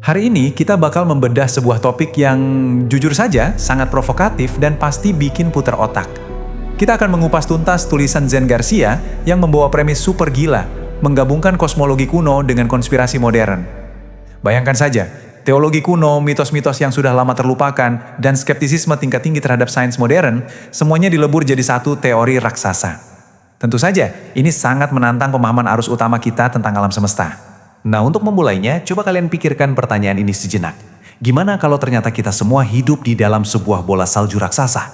Hari ini kita bakal membedah sebuah topik yang jujur saja sangat provokatif dan pasti bikin putar otak. Kita akan mengupas tuntas tulisan Zen Garcia yang membawa premis super gila, menggabungkan kosmologi kuno dengan konspirasi modern. Bayangkan saja, teologi kuno, mitos-mitos yang sudah lama terlupakan, dan skeptisisme tingkat tinggi terhadap sains modern, semuanya dilebur jadi satu teori raksasa. Tentu saja, ini sangat menantang pemahaman arus utama kita tentang alam semesta. Nah, untuk memulainya, coba kalian pikirkan pertanyaan ini sejenak. Gimana kalau ternyata kita semua hidup di dalam sebuah bola salju raksasa?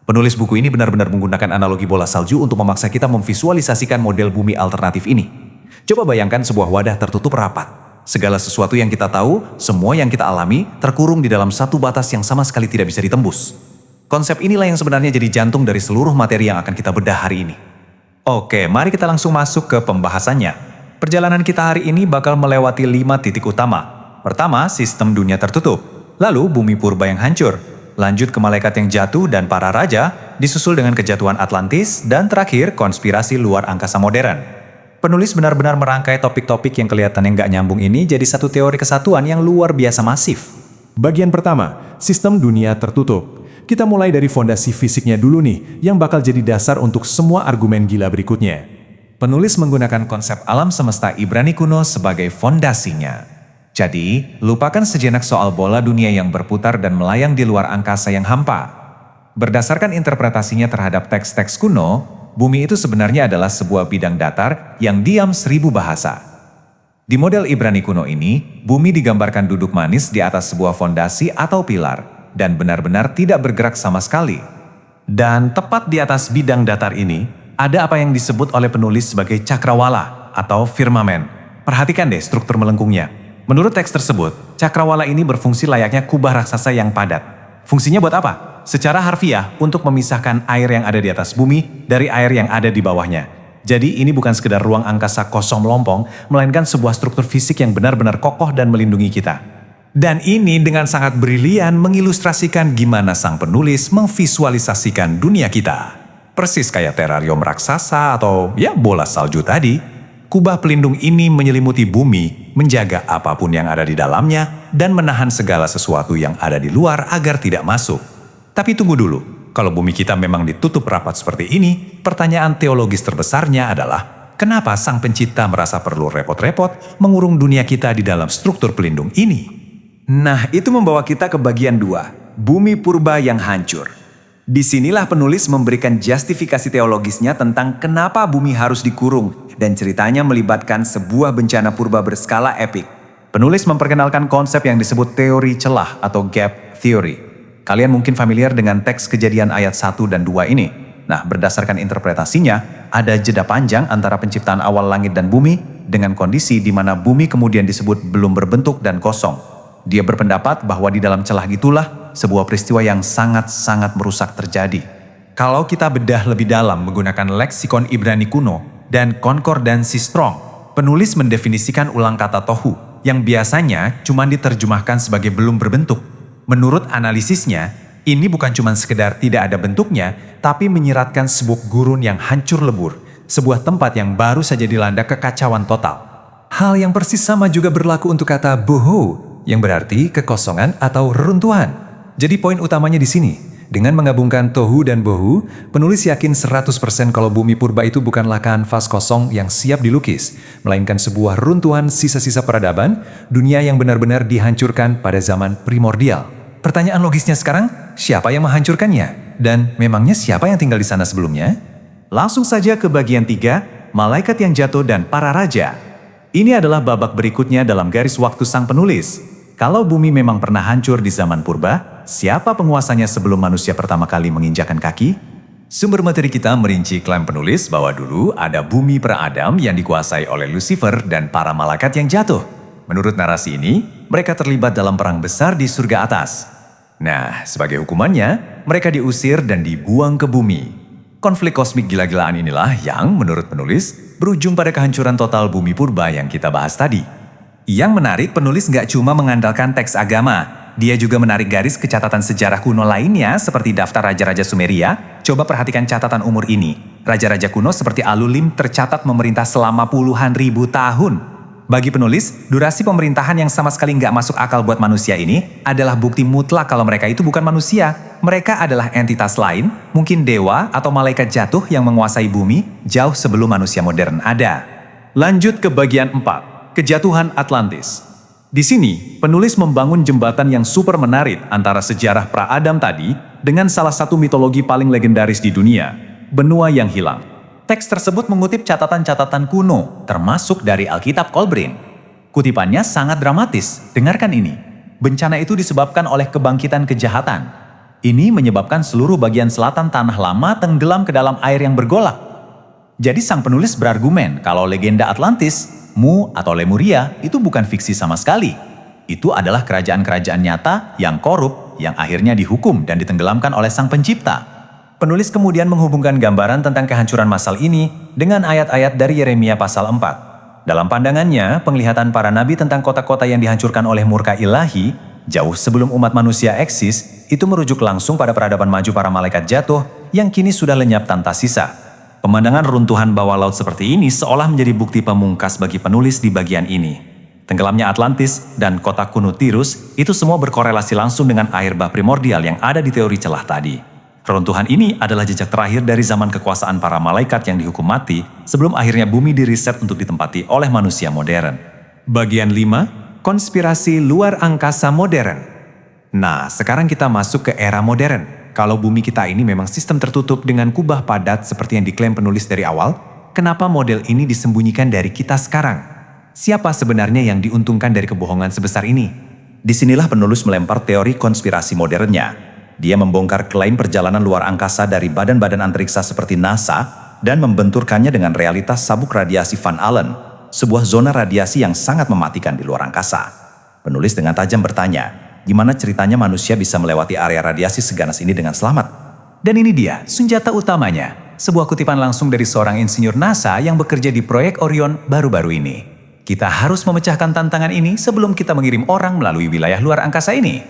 Penulis buku ini benar-benar menggunakan analogi bola salju untuk memaksa kita memvisualisasikan model bumi alternatif ini. Coba bayangkan sebuah wadah tertutup rapat. Segala sesuatu yang kita tahu, semua yang kita alami, terkurung di dalam satu batas yang sama sekali tidak bisa ditembus. Konsep inilah yang sebenarnya jadi jantung dari seluruh materi yang akan kita bedah hari ini. Oke, mari kita langsung masuk ke pembahasannya. Perjalanan kita hari ini bakal melewati 5 titik utama. Pertama, sistem dunia tertutup. Lalu, bumi purba yang hancur. Lanjut ke malaikat yang jatuh dan para raja, disusul dengan kejatuhan Atlantis, dan terakhir, konspirasi luar angkasa modern. Penulis benar-benar merangkai topik-topik yang kelihatannya nggak nyambung ini jadi satu teori kesatuan yang luar biasa masif. Bagian pertama, sistem dunia tertutup. Kita mulai dari fondasi fisiknya dulu nih, yang bakal jadi dasar untuk semua argumen gila berikutnya. Penulis menggunakan konsep alam semesta Ibrani kuno sebagai fondasinya. Jadi, lupakan sejenak soal bola dunia yang berputar dan melayang di luar angkasa yang hampa. Berdasarkan interpretasinya terhadap teks-teks kuno, bumi itu sebenarnya adalah sebuah bidang datar yang diam 1000 bahasa. Di model Ibrani kuno ini, bumi digambarkan duduk manis di atas sebuah fondasi atau pilar, dan benar-benar tidak bergerak sama sekali. Dan tepat di atas bidang datar ini, ada apa yang disebut oleh penulis sebagai cakrawala atau firmamen. Perhatikan deh struktur melengkungnya. Menurut teks tersebut, cakrawala ini berfungsi layaknya kubah raksasa yang padat. Fungsinya buat apa? Secara harfiah untuk memisahkan air yang ada di atas bumi dari air yang ada di bawahnya. Jadi ini bukan sekedar ruang angkasa kosong melompong, melainkan sebuah struktur fisik yang benar-benar kokoh dan melindungi kita. Dan ini dengan sangat brilian mengilustrasikan gimana sang penulis memvisualisasikan dunia kita. Persis kayak terarium raksasa atau ya bola salju tadi, kubah pelindung ini menyelimuti bumi, menjaga apapun yang ada di dalamnya, dan menahan segala sesuatu yang ada di luar agar tidak masuk. Tapi tunggu dulu, kalau bumi kita memang ditutup rapat seperti ini, pertanyaan teologis terbesarnya adalah, kenapa sang pencipta merasa perlu repot-repot mengurung dunia kita di dalam struktur pelindung ini? Nah, itu membawa kita ke bagian 2, bumi purba yang hancur. Disinilah penulis memberikan justifikasi teologisnya tentang kenapa bumi harus dikurung dan ceritanya melibatkan sebuah bencana purba berskala epik. Penulis memperkenalkan konsep yang disebut teori celah atau gap theory. Kalian mungkin familiar dengan teks Kejadian ayat 1 dan 2 ini. Nah, berdasarkan interpretasinya, ada jeda panjang antara penciptaan awal langit dan bumi dengan kondisi di mana bumi kemudian disebut belum berbentuk dan kosong. Dia berpendapat bahwa di dalam celah itulah sebuah peristiwa yang sangat-sangat merusak terjadi. Kalau kita bedah lebih dalam menggunakan leksikon Ibrani kuno dan konkordansi Strong, penulis mendefinisikan ulang kata tohu yang biasanya cuma diterjemahkan sebagai belum berbentuk. Menurut analisisnya, ini bukan cuma sekedar tidak ada bentuknya, tapi menyiratkan sebuah gurun yang hancur lebur, sebuah tempat yang baru saja dilanda kekacauan total. Hal yang persis sama juga berlaku untuk kata bohu, yang berarti kekosongan atau reruntuhan. Jadi poin utamanya di sini, dengan menggabungkan tohu dan bohu, penulis yakin 100% kalau bumi purba itu bukanlah kanvas kosong yang siap dilukis, melainkan sebuah runtuhan sisa-sisa peradaban, dunia yang benar-benar dihancurkan pada zaman primordial. Pertanyaan logisnya sekarang, siapa yang menghancurkannya? Dan memangnya siapa yang tinggal di sana sebelumnya? Langsung saja ke bagian 3, malaikat yang jatuh dan para raja. Ini adalah babak berikutnya dalam garis waktu sang penulis. Kalau bumi memang pernah hancur di zaman purba, siapa penguasanya sebelum manusia pertama kali menginjakan kaki? Sumber materi kita merinci klaim penulis bahwa dulu ada bumi pra-Adam yang dikuasai oleh Lucifer dan para malaikat yang jatuh. Menurut narasi ini, mereka terlibat dalam perang besar di surga atas. Nah, sebagai hukumannya, mereka diusir dan dibuang ke bumi. Konflik kosmik gila-gilaan inilah yang, menurut penulis, berujung pada kehancuran total bumi purba yang kita bahas tadi. Yang menarik, penulis nggak cuma mengandalkan teks agama. Dia juga menarik garis ke catatan sejarah kuno lainnya seperti daftar raja-raja Sumeria. Coba perhatikan catatan umur ini. Raja-raja kuno seperti Alulim tercatat memerintah selama puluhan ribu tahun. Bagi penulis, durasi pemerintahan yang sama sekali nggak masuk akal buat manusia ini adalah bukti mutlak kalau mereka itu bukan manusia. Mereka adalah entitas lain, mungkin dewa atau malaikat jatuh yang menguasai bumi jauh sebelum manusia modern ada. Lanjut ke bagian 4, kejatuhan Atlantis. Di sini, penulis membangun jembatan yang super menarik antara sejarah pra-Adam tadi dengan salah satu mitologi paling legendaris di dunia, benua yang hilang. Teks tersebut mengutip catatan-catatan kuno, termasuk dari Alkitab Kolbrin. Kutipannya sangat dramatis, dengarkan ini. Bencana itu disebabkan oleh kebangkitan kejahatan. Ini menyebabkan seluruh bagian selatan tanah lama tenggelam ke dalam air yang bergolak. Jadi sang penulis berargumen kalau legenda Atlantis, Mu atau Lemuria itu bukan fiksi sama sekali. Itu adalah kerajaan-kerajaan nyata yang korup, yang akhirnya dihukum dan ditenggelamkan oleh sang pencipta. Penulis kemudian menghubungkan gambaran tentang kehancuran massal ini dengan ayat-ayat dari Yeremia pasal 4. Dalam pandangannya, penglihatan para nabi tentang kota-kota yang dihancurkan oleh murka ilahi, jauh sebelum umat manusia eksis, itu merujuk langsung pada peradaban maju para malaikat jatuh yang kini sudah lenyap tanpa sisa. Pemandangan runtuhan bawah laut seperti ini seolah menjadi bukti pemungkas bagi penulis di bagian ini. Tenggelamnya Atlantis dan kota kuno Tirus itu semua berkorelasi langsung dengan air bah primordial yang ada di teori celah tadi. Runtuhan ini adalah jejak terakhir dari zaman kekuasaan para malaikat yang dihukum mati sebelum akhirnya bumi diriset untuk ditempati oleh manusia modern. Bagian 5, konspirasi luar angkasa modern. Nah, sekarang kita masuk ke era modern. Kalau bumi kita ini memang sistem tertutup dengan kubah padat seperti yang diklaim penulis dari awal, kenapa model ini disembunyikan dari kita sekarang? Siapa sebenarnya yang diuntungkan dari kebohongan sebesar ini? Disinilah penulis melempar teori konspirasi modernnya. Dia membongkar klaim perjalanan luar angkasa dari badan-badan antariksa seperti NASA dan membenturkannya dengan realitas sabuk radiasi Van Allen, sebuah zona radiasi yang sangat mematikan di luar angkasa. Penulis dengan tajam bertanya, gimana ceritanya manusia bisa melewati area radiasi seganas ini dengan selamat? Dan ini dia, senjata utamanya. Sebuah kutipan langsung dari seorang insinyur NASA yang bekerja di proyek Orion baru-baru ini. Kita harus memecahkan tantangan ini sebelum kita mengirim orang melalui wilayah luar angkasa ini.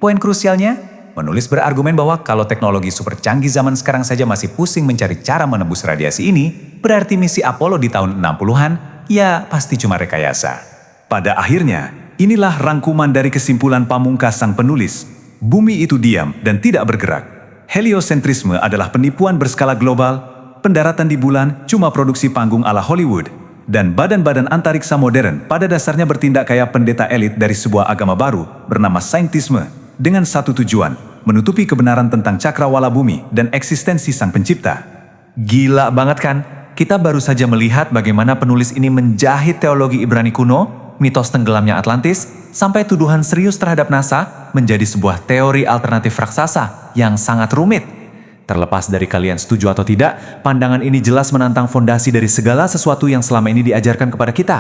Poin krusialnya, penulis berargumen bahwa kalau teknologi super canggih zaman sekarang saja masih pusing mencari cara menembus radiasi ini, berarti misi Apollo di tahun 60-an, ya pasti cuma rekayasa. Pada akhirnya, inilah rangkuman dari kesimpulan pamungkas sang penulis. Bumi itu diam dan tidak bergerak. Heliosentrisme adalah penipuan berskala global, pendaratan di bulan cuma produksi panggung ala Hollywood, dan badan-badan antariksa modern pada dasarnya bertindak kayak pendeta elit dari sebuah agama baru bernama saintisme, dengan satu tujuan, menutupi kebenaran tentang cakrawala bumi dan eksistensi sang pencipta. Gila banget kan? Kita baru saja melihat bagaimana penulis ini menjahit teologi Ibrani kuno, mitos tenggelamnya Atlantis, sampai tuduhan serius terhadap NASA menjadi sebuah teori alternatif raksasa yang sangat rumit. Terlepas dari kalian setuju atau tidak, pandangan ini jelas menantang fondasi dari segala sesuatu yang selama ini diajarkan kepada kita.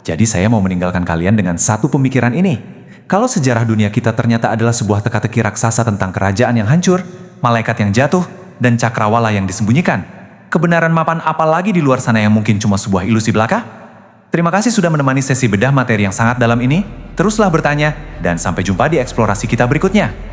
Jadi saya mau meninggalkan kalian dengan satu pemikiran ini. Kalau sejarah dunia kita ternyata adalah sebuah teka-teki raksasa tentang kerajaan yang hancur, malaikat yang jatuh, dan cakrawala yang disembunyikan, kebenaran mapan apa lagi di luar sana yang mungkin cuma sebuah ilusi belaka? Terima kasih sudah menemani sesi bedah materi yang sangat dalam ini. Teruslah bertanya, dan sampai jumpa di eksplorasi kita berikutnya.